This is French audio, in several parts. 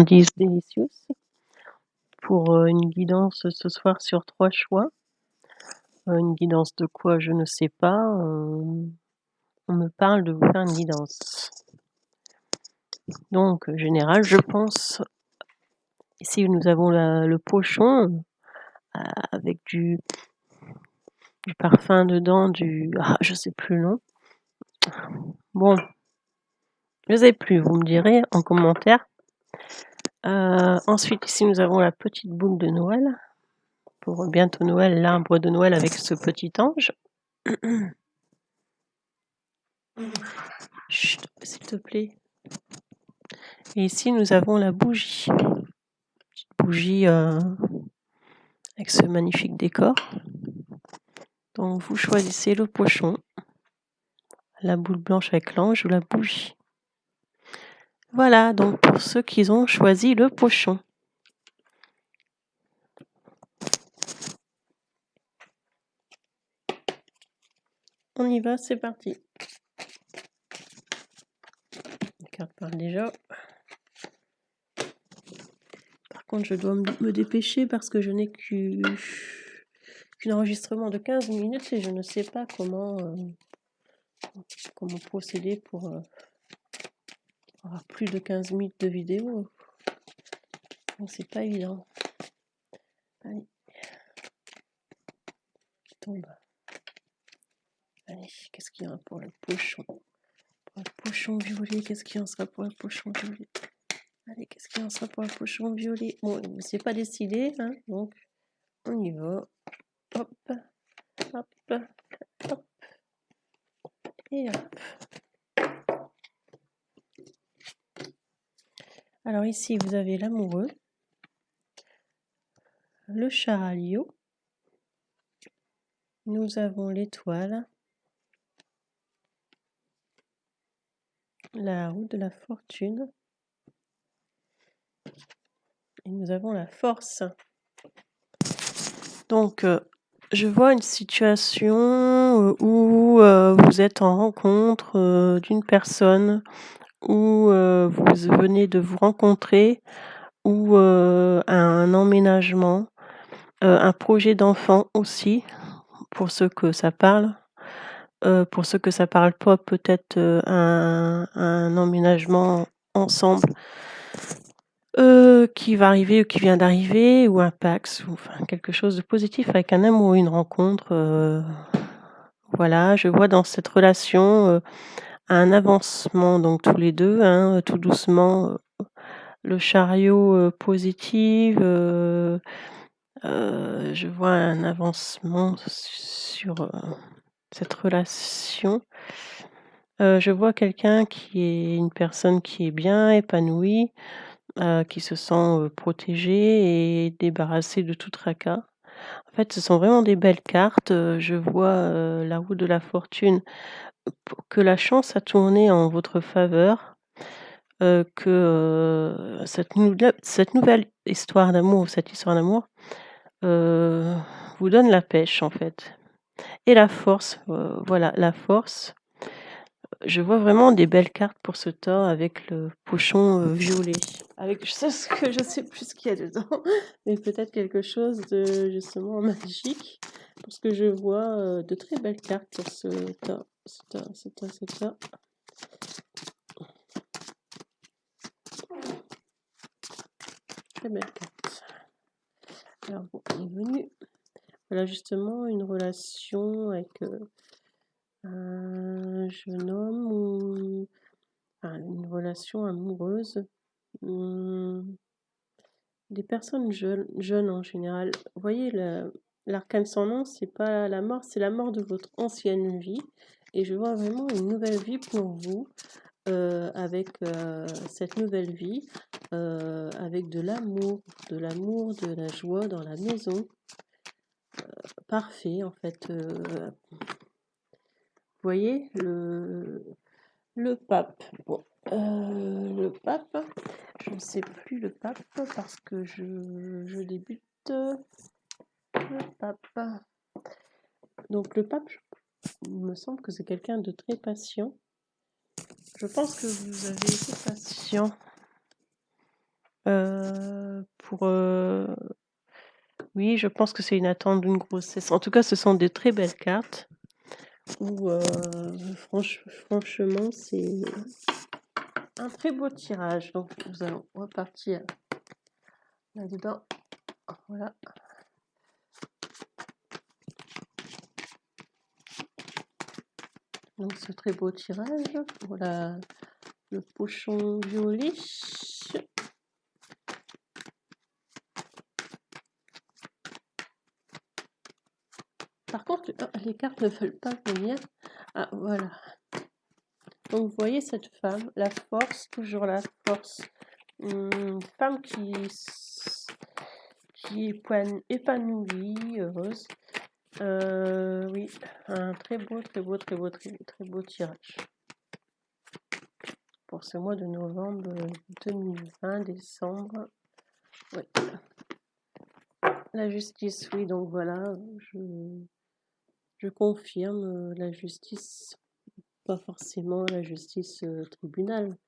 10 Delicious pour une guidance ce soir sur 3 choix. Une guidance de quoi? Je ne sais pas. On me parle de vous faire une guidance. Donc, général, je pense. Ici, nous avons le pochon avec du parfum dedans, je sais plus le nom. Bon, je sais plus, vous me direz en commentaire. Ensuite, ici, nous avons la petite boule de Noël. Pour bientôt Noël, l'arbre de Noël avec ce petit ange. Chut, s'il te plaît. Et ici, nous avons la bougie. Petite bougie avec ce magnifique décor. Donc, vous choisissez le pochon, la boule blanche avec l'ange ou la bougie. Voilà, donc pour ceux qui ont choisi le pochon. On y va, c'est parti. La carte parle déjà. Par contre, je dois me dépêcher parce que je n'ai qu'un enregistrement de 15 minutes et je ne sais pas comment procéder pour avoir plus de 15 minutes de vidéo. Donc, c'est pas évident. Allez. Qui tombe. Allez, qu'est-ce qu'il y a pour le pochon? Pour le pochon violet, qu'est-ce qu'il y en sera pour le pochon violet? Allez, qu'est-ce qu'il y en sera pour le pochon violet? Bon, c'est pas décidé, hein, donc on y va. Hop, hop, hop, et hop. Alors ici, vous avez l'amoureux, le chariot, nous avons l'étoile, la roue de la fortune, et nous avons la force. Donc, je vois une situation où vous êtes en rencontre d'une personne, où vous venez de vous rencontrer, ou un emménagement, un projet d'enfant aussi, pour ceux que ça parle. Pour ceux que ça parle pas, peut-être un emménagement ensemble qui va arriver ou qui vient d'arriver, ou un Pax, ou enfin quelque chose de positif avec un amour, une rencontre. Voilà, je vois dans cette relation un avancement, donc tous les deux, hein, tout doucement. Le chariot positif, je vois un avancement sur cette relation. Je vois quelqu'un qui est une personne qui est bien épanouie, qui se sent protégée et débarrassée de tout tracas. En fait, ce sont vraiment des belles cartes. Je vois la roue de la fortune, que la chance a tourné en votre faveur, que cette nouvelle histoire d'amour, cette histoire d'amour, vous donne la pêche en fait. Et la force, voilà, la force. Je vois vraiment des belles cartes pour ce temps avec le pochon violet. Avec je sais plus ce qu'il y a dedans, mais peut-être quelque chose de justement magique, parce que je vois de très belles cartes pour ce temps. Très belle carte. Alors bon, il est venu. Voilà justement une relation avec un jeune homme ou une relation amoureuse. Des personnes jeunes en général. Vous voyez, l'arcane sans nom, c'est pas la mort, c'est la mort de votre ancienne vie. Et je vois vraiment une nouvelle vie pour vous, avec cette nouvelle vie, avec de l'amour, de la joie dans la maison. Parfait, en fait. Vous voyez, le pape. Bon, le pape, je ne sais plus le pape parce que je débute. Le pape. Donc le pape, il me semble que c'est quelqu'un de très patient. Je pense que vous avez été patient pour, oui, je pense que c'est une attente d'une grossesse. En tout cas, ce sont de très belles cartes où, franchement, c'est un très beau tirage. Donc, nous allons repartir là-dedans. Voilà. Donc, ce très beau tirage. Voilà le pochon violet. Par contre, les cartes ne veulent pas venir. Ah, voilà. Donc, vous voyez cette femme, la force, toujours la force. Une femme qui est épanouie, heureuse. Oui, un très beau tirage. Pour ce mois de novembre 2020, décembre. Oui. La justice, oui, donc voilà, je confirme la justice, pas forcément la justice tribunal.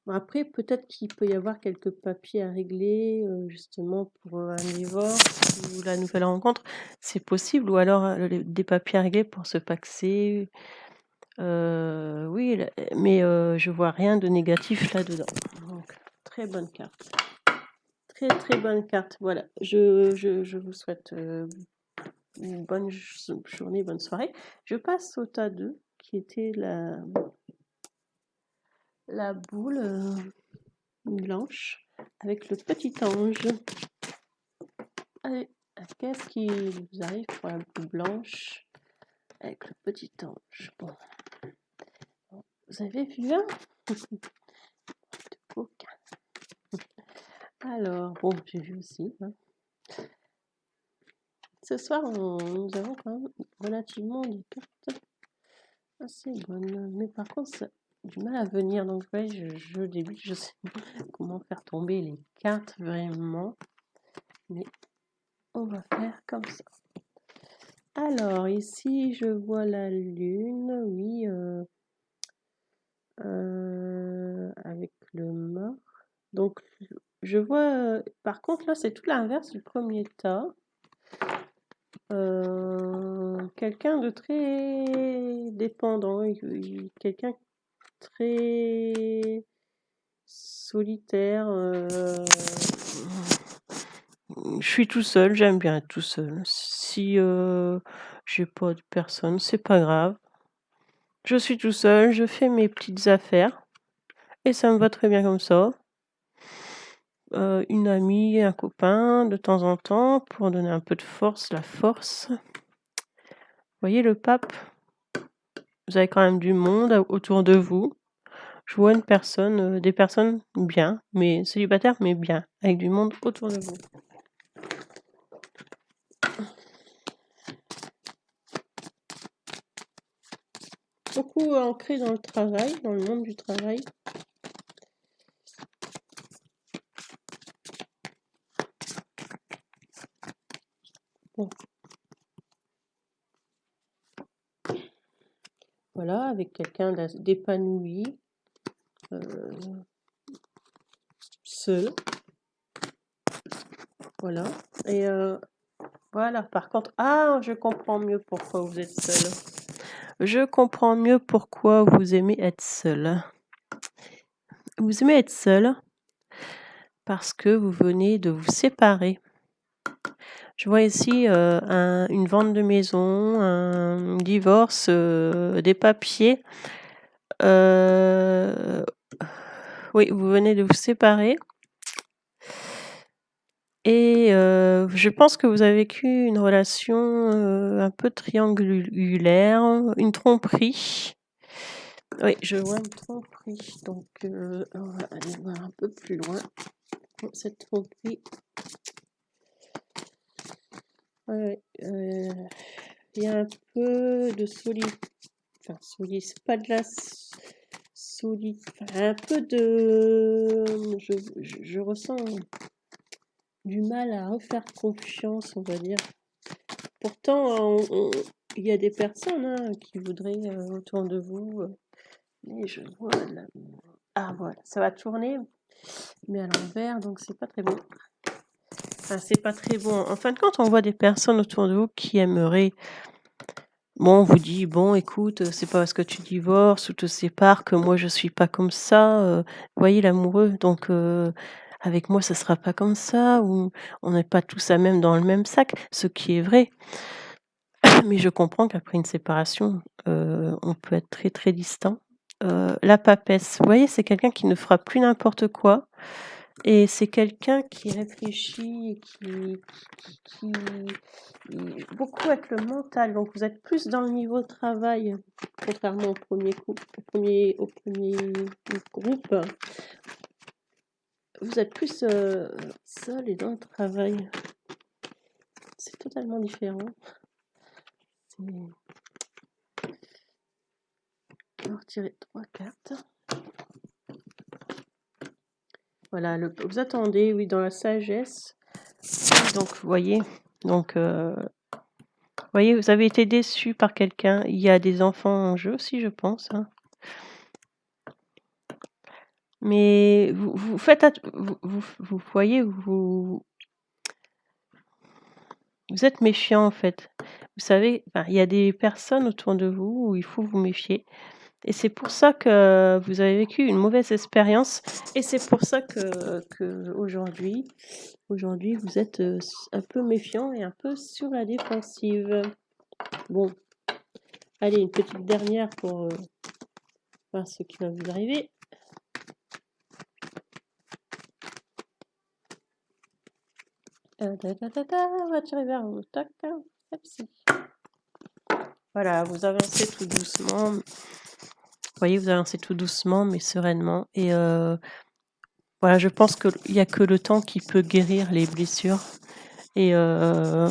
Après, peut-être qu'il peut y avoir quelques papiers à régler, justement pour un divorce ou la nouvelle rencontre, c'est possible, ou alors des papiers à régler pour se paxer. Oui, mais je vois rien de négatif là-dedans. Donc, très bonne carte. Très très bonne carte. Voilà, je vous souhaite une bonne journée, bonne soirée. Je passe au tas 2, qui était la boule blanche avec le petit ange. Allez, qu'est-ce qui vous arrive pour la boule blanche avec le petit ange? Bon, vous avez vu un coquin. Alors, bon, j'ai vu aussi. Hein. Ce soir, nous avons quand même relativement des cartes assez bonnes. Mais par contre, ça a du mal à venir. Donc, ouais, je débute, je sais pas comment faire tomber les cartes vraiment. Mais on va faire comme ça. Alors, ici, je vois la lune, oui, avec le mort. Donc, je vois, par contre, là, c'est tout l'inverse du premier tas. Quelqu'un de très dépendant, quelqu'un très solitaire. Je suis tout seul, j'aime bien être tout seul. Si j'ai pas de personne, c'est pas grave. Je suis tout seul, je fais mes petites affaires et ça me va très bien comme ça. Une amie, un copain de temps en temps pour donner un peu de force, la force. Vous voyez le pape? Vous avez quand même du monde autour de vous. Je vois une personne, des personnes bien, mais célibataires, mais bien, avec du monde autour de vous. Beaucoup ancré dans le travail, dans le monde du travail. Bon. Voilà, avec quelqu'un d'épanoui, seul. Voilà. Et voilà, par contre, je comprends mieux pourquoi vous êtes seul. Je comprends mieux pourquoi vous aimez être seul. Vous aimez être seul parce que vous venez de vous séparer. Je vois ici une vente de maison, un divorce, des papiers. Oui, vous venez de vous séparer. Et je pense que vous avez vécu une relation un peu triangulaire, une tromperie. Oui, je vois une tromperie. Donc, on va aller voir un peu plus loin. Cette tromperie. Ouais, il y a un peu de c'est pas de la solide, un peu de, je ressens du mal à refaire confiance, on va dire. Pourtant, il y a des personnes qui voudraient autour de vous, mais je vois là. Ah voilà, ça va tourner. mais à l'envers, donc c'est pas très bon. Enfin, c'est pas très bon. En fin de compte, on voit des personnes autour de vous qui aimeraient. Bon, on vous dit, bon, écoute, c'est pas parce que tu divorces ou te sépares que moi je suis pas comme ça. Vous voyez l'amoureux, donc avec moi ça sera pas comme ça, ou on n'est pas tous à même dans le même sac, ce qui est vrai. Mais je comprends qu'après une séparation, on peut être très, très distant. La papesse, vous voyez, c'est quelqu'un qui ne fera plus n'importe quoi et c'est quelqu'un qui réfléchit et qui beaucoup avec le mental. Donc vous êtes plus dans le niveau travail, contrairement au premier groupe. Vous êtes plus, seul et dans le travail. C'est totalement différent. On va retirer 3 cartes. Voilà, vous attendez, oui, dans la sagesse. Donc, vous voyez, donc, voyez, vous avez été déçu par quelqu'un. Il y a des enfants en jeu aussi, je pense. Hein. Mais vous faites, vous voyez, vous êtes méfiant en fait. Vous savez, enfin, il y a des personnes autour de vous où il faut vous méfier. Et c'est pour ça que vous avez vécu une mauvaise expérience. Et c'est pour ça que aujourd'hui, vous êtes un peu méfiant et un peu sur la défensive. Bon, allez, une petite dernière pour voir ce qui va vous arriver. On va tirer vers vous. Tac, merci. Voilà, vous avancez tout doucement. Vous voyez, vous avancez tout doucement, mais sereinement. Et voilà, je pense qu'il n'y a que le temps qui peut guérir les blessures. Et le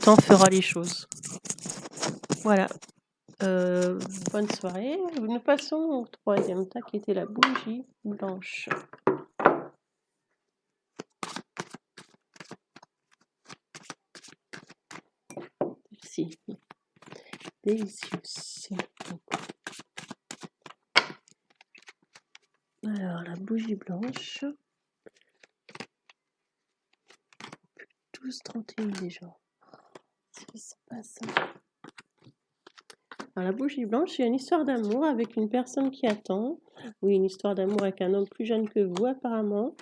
temps fera les choses. Voilà. Bonne soirée. Nous passons au troisième tas qui était la bougie blanche. Merci. Délicieux. Alors, la bougie blanche. 12-31 déjà. C'est pas ça. Alors, la bougie blanche, il y a une histoire d'amour avec une personne qui attend. Oui, une histoire d'amour avec un homme plus jeune que vous, apparemment.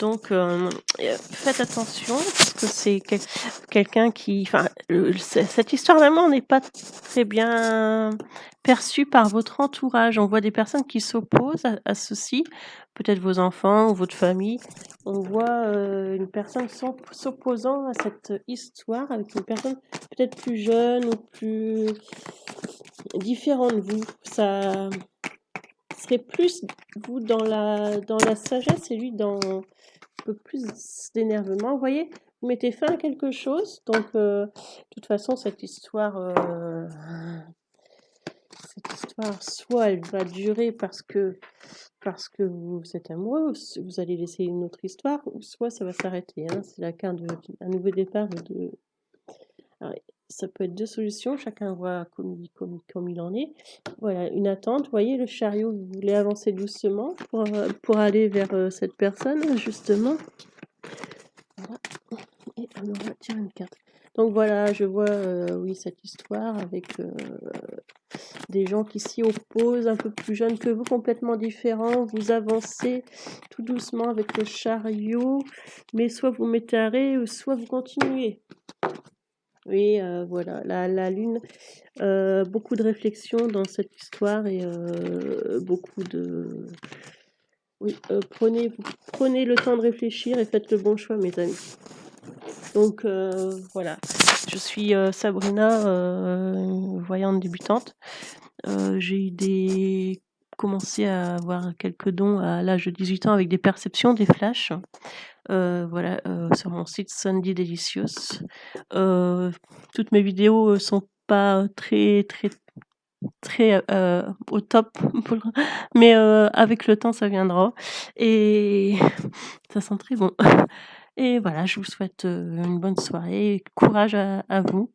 Donc, faites attention parce que c'est quelqu'un qui, enfin, cette histoire d'amour n'est pas très bien perçue par votre entourage. On voit des personnes qui s'opposent à ceci, peut-être vos enfants ou votre famille. On voit une personne s'opposant à cette histoire avec une personne peut-être plus jeune ou plus différente de vous. Ça serait plus vous dans la sagesse et lui dans un peu plus d'énervement. Vous voyez, vous mettez fin à quelque chose, donc de toute façon cette histoire, soit elle va durer parce que vous êtes amoureux, vous allez laisser une autre histoire, ou soit ça va s'arrêter. Hein. C'est la carte d'un nouveau départ. Alors, ça peut être deux solutions, chacun voit comme il en est. Voilà, une attente. Vous voyez, le chariot, vous voulez avancer doucement pour aller vers cette personne, justement. Voilà. Et on va tirer une carte. Donc voilà, je vois, oui, cette histoire avec des gens qui s'y opposent, un peu plus jeunes que vous, complètement différents. Vous avancez tout doucement avec le chariot, mais soit vous mettez arrêt, soit vous continuez. Oui, voilà, la lune, beaucoup de réflexion dans cette histoire et beaucoup de... Oui, prenez le temps de réfléchir et faites le bon choix, mes amis. Donc voilà, je suis Sabrina, voyante débutante. J'ai commencé à avoir quelques dons à l'âge de 18 ans avec des perceptions, des flashs. Voilà, sur mon site Sunday Delicious. Toutes mes vidéos sont pas très au top, mais avec le temps ça viendra et ça sent très bon. Et voilà, je vous souhaite une bonne soirée, courage à vous,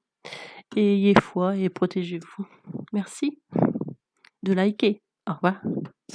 et ayez foi et protégez-vous. Merci de liker. Au revoir.